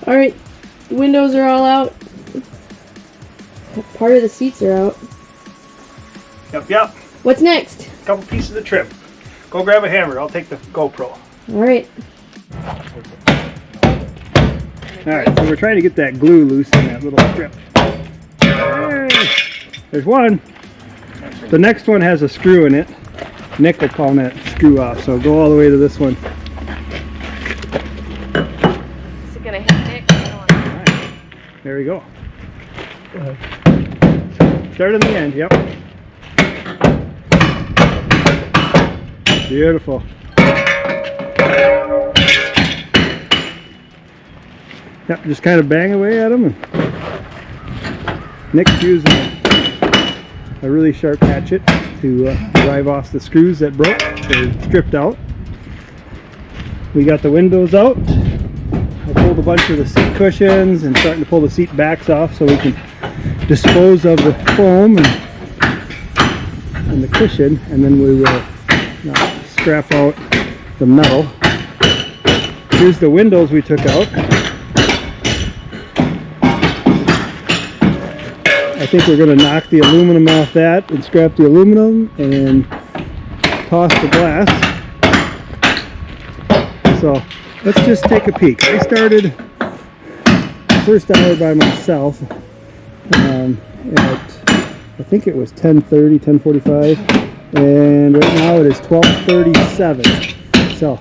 Alright, the windows are all out. Part of the seats are out. Yep. What's next? Couple pieces of trim. Go grab a hammer. I'll take the GoPro. Alright. Alright, so we're trying to get that glue loose in that little strip. Hey, there's one. The next one has a screw in it. Nick will pawn that screw off, so go all the way to this one. Is it gonna hit Nick? Right. There we go. Start in the end, yep. Beautiful. Yep, just kind of bang away at them. And Nick's using a really sharp hatchet to drive off the screws that broke. They're stripped out. We got the windows out. I pulled a bunch of the seat cushions and starting to pull the seat backs off so we can dispose of the foam and the cushion, and then we will scrap out the metal. Here's the windows we took out. I think we're going to knock the aluminum off that and scrap the aluminum and toss the glass. So let's just take a peek. I started the first hour by myself at, I think it was 10:30, 10:45, and right now it is 12:37. So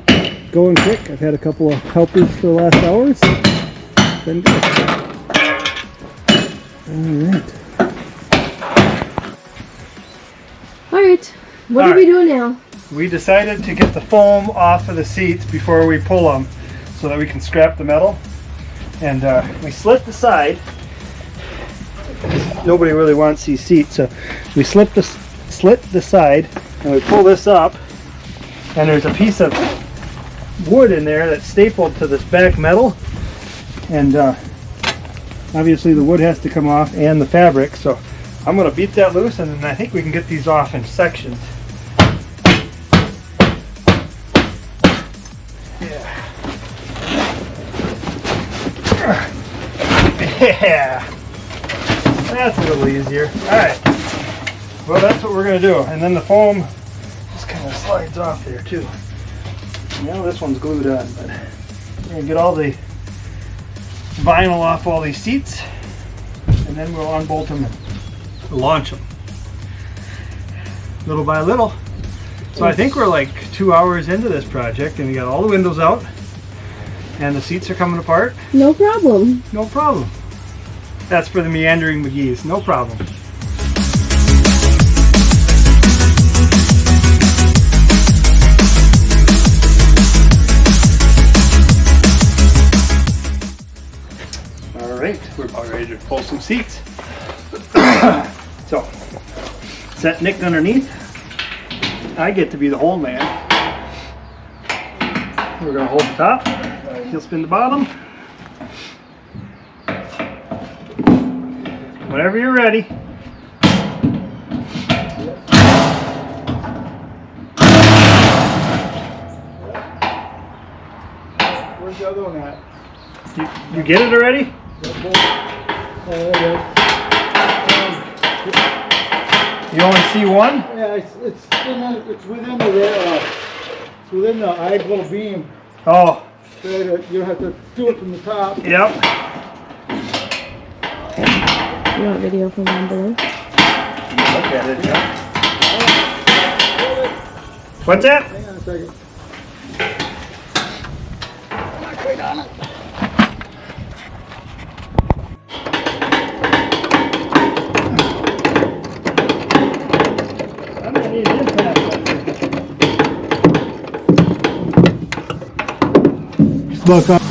going quick. I've had a couple of helpers for the last hours. Been good. Alright, what are we doing now? We decided to get the foam off of the seats before we pull them so that we can scrap the metal. And we slit the side. Nobody really wants these seats, so we slit the side and we pull this up, and there's a piece of wood in there that's stapled to this back metal, and obviously the wood has to come off and the fabric, so I'm going to beat that loose, and then I think we can get these off in sections. Yeah, that's a little easier. Alright, well, that's what we're going to do, and then the foam just kind of slides off there too. Now this one's glued on, but we're going to get all the vinyl off all these seats, and then we'll unbolt them and launch them little by little. So I think we're like 2 hours into this project, and we got all the windows out and the seats are coming apart. No problem. No problem. That's for the meandering McGee's. No problem. Alright, we're about ready to pull some seats. So, set Nick underneath. I get to be the hold man. We're going to hold the top. He'll spin the bottom. Whenever you're ready. Where's the other one at? You get it already? You only see one? Yeah, it's within the eye little beam. Oh. So you have to do it from the top. Yep. You want video from down below? Look at it, yeah. What's that? Hang on a second. Not quite on it. I'm gonna need an impact. Look up.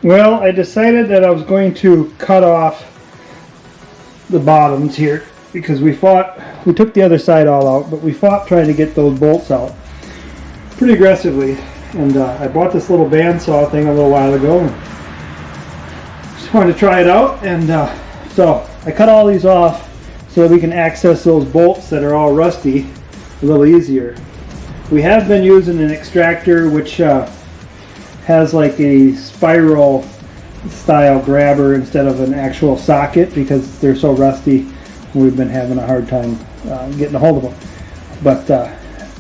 Well, I decided that I was going to cut off the bottoms here because we took the other side all out, but we fought trying to get those bolts out pretty aggressively. And I bought this little bandsaw thing a little while ago. just wanted to try it out, and so I cut all these off so that we can access those bolts that are all rusty a little easier. We have been using an extractor which has like a spiral style grabber instead of an actual socket because they're so rusty. We've been having a hard time getting a hold of them. But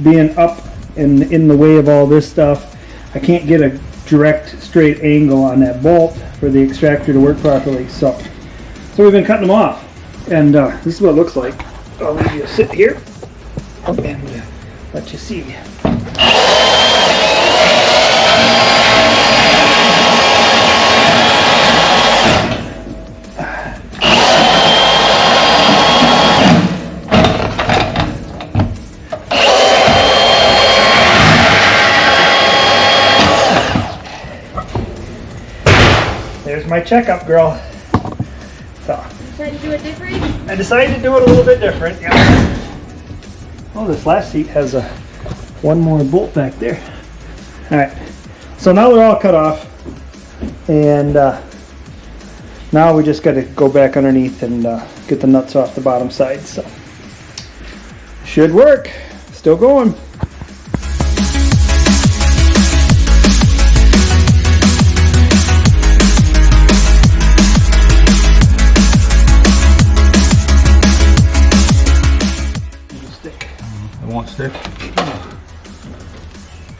being up in the way of all this stuff, I can't get a direct straight angle on that bolt for the extractor to work properly. So we've been cutting them off, and this is what it looks like. I'll leave you sit here and let you see. There's my checkup, girl. So, Decided to do it different? I decided to do it a little bit different. Yeah. Oh, this last seat has one more bolt back there. All right. So now they're all cut off, and now we just got to go back underneath and get the nuts off the bottom side. So, should work. Still going. Won't stick.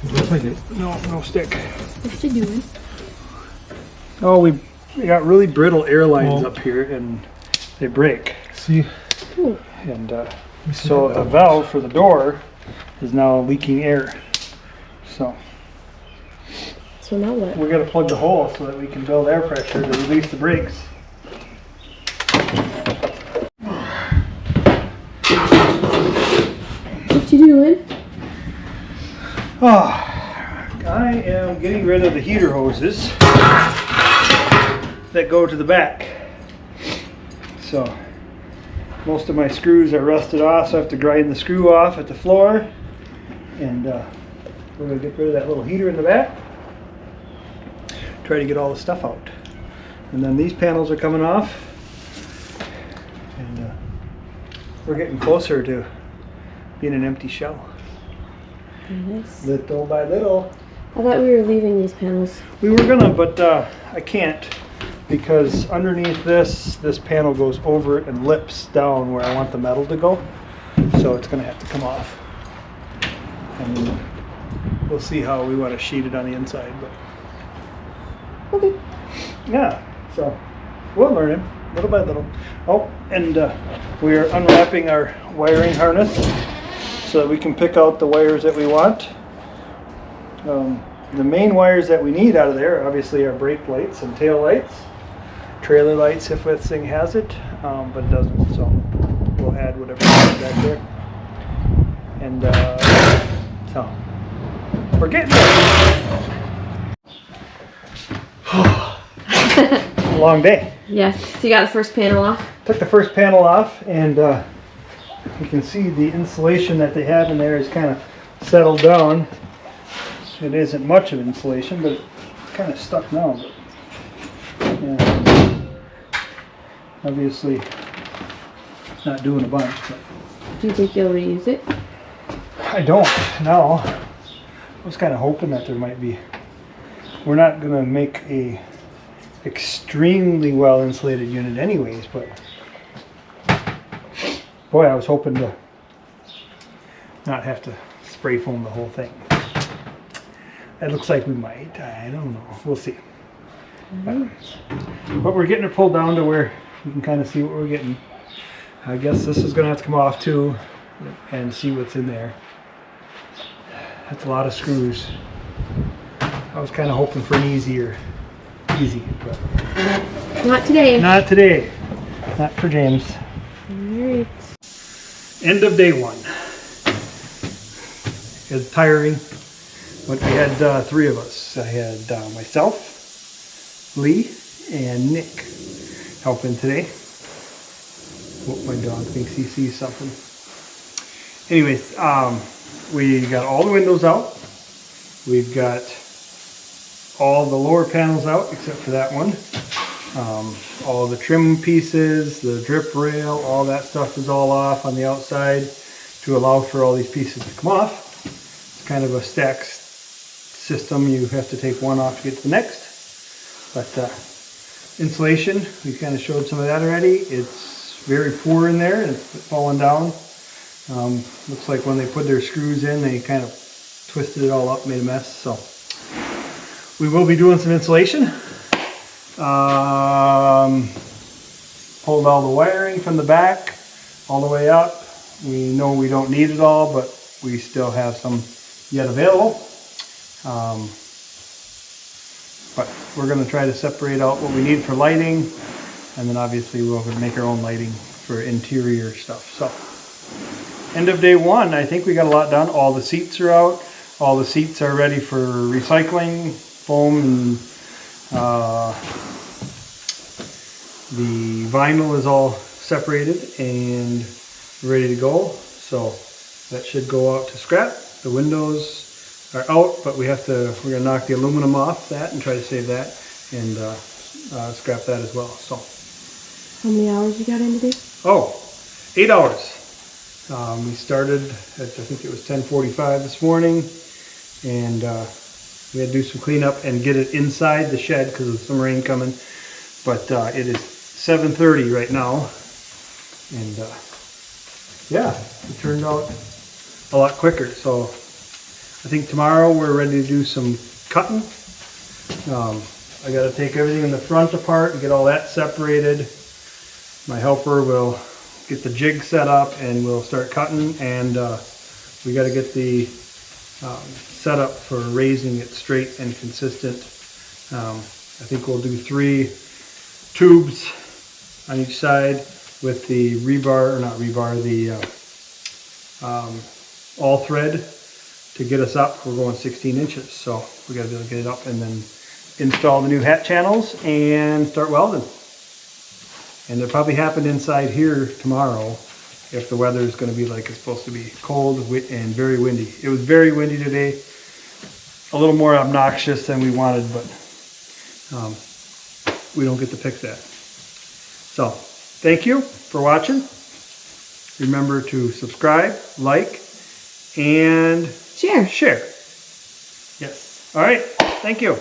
Looks like it. No stick. What you doing? Oh, we got really brittle air lines up here, and they break. See? Ooh. And so the valve for the door is now leaking air. So now what? we got to plug the hole so that we can build air pressure to release the brakes. What you doing? Oh, I am getting rid of the heater hoses that go to the back. So most of my screws are rusted off, so I have to grind the screw off at the floor, and we're going to get rid of that little heater in the back, try to get all the stuff out. And then these panels are coming off, and we're getting closer to being an empty shell. Nice. Little by little. I thought we were leaving these panels. We were gonna, but I can't, because underneath this panel goes over it and lips down where I want the metal to go. So it's gonna have to come off. And we'll see how we want to sheet it on the inside. But Okay. yeah, so we're learning little by little. Oh, and we are unwrapping our wiring harness so that we can pick out the wires that we want. The main wires that we need out of there obviously are brake lights and tail lights, trailer lights if this thing has it, but it doesn't, so we'll add whatever we need back there. And so we're getting there. Long day. Yes. So you got the first panel off? Took the first panel off, and you can see the insulation that they have in there is kind of settled down. It isn't much of insulation, but it's kind of stuck now. But, yeah, obviously not doing a bunch. But Do you think you'll reuse it? I don't now. I was kind of hoping that there might be. We're not going to make a extremely well insulated unit anyways, but boy, I was hoping to not have to spray foam the whole thing. It looks like we might. I don't know. We'll see. But we're getting it pulled down to where you can kind of see what we're getting. I guess this is going to have to come off too and see what's in there. That's a lot of screws. I was kind of hoping for an easy, but Not today. not today. Not for James. Alright. End of day one. It's tiring, but we had 3 of us. I had myself, Lee, and Nick helping today. Hope my dog thinks he sees something. Anyways, we got all the windows out. We've got all the lower panels out except for that one. All the trim pieces, the drip rail, all that stuff is all off on the outside to allow for all these pieces to come off. It's kind of a stack system. You have to take one off to get to the next. But insulation, we kind of showed some of that already. It's very poor in there. It's fallen down. Looks like when they put their screws in, they kind of twisted it all up, made a mess. So we will be doing some insulation. Pulled all the wiring from the back all the way up. We know we don't need it all, but we still have some yet available. But we're going to try to separate out what we need for lighting, and then obviously we'll make our own lighting for interior stuff. So end of day one, I think we got a lot done. All the seats are out. All the seats are ready for recycling, foam, and the vinyl is all separated and ready to go. So that should go out to scrap. The windows are out, but we're going to knock the aluminum off that and try to save that and scrap that as well. So How many hours you got in today? oh, 8 hours. We started at, I think it was 10:45 this morning, and we had to do some cleanup and get it inside the shed because of some rain coming. But it is 7:30 right now, and yeah, it turned out a lot quicker. So I think tomorrow we're ready to do some cutting. I got to take everything in the front apart and get all that separated. My helper will get the jig set up and we'll start cutting, and we got to get the setup for raising it straight and consistent. I think we'll do 3 tubes on each side with the rebar, or not rebar, the all thread to get us up. We're going 16 inches, so we got to be able to get it up and then install the new hat channels and start welding. And it'll probably happen inside here tomorrow if the weather is going to be like it's supposed to be, cold and very windy. It was very windy today, a little more obnoxious than we wanted, but we don't get to pick that. So thank you for watching. Remember to subscribe, like, and Share. Yes. All right. Thank you.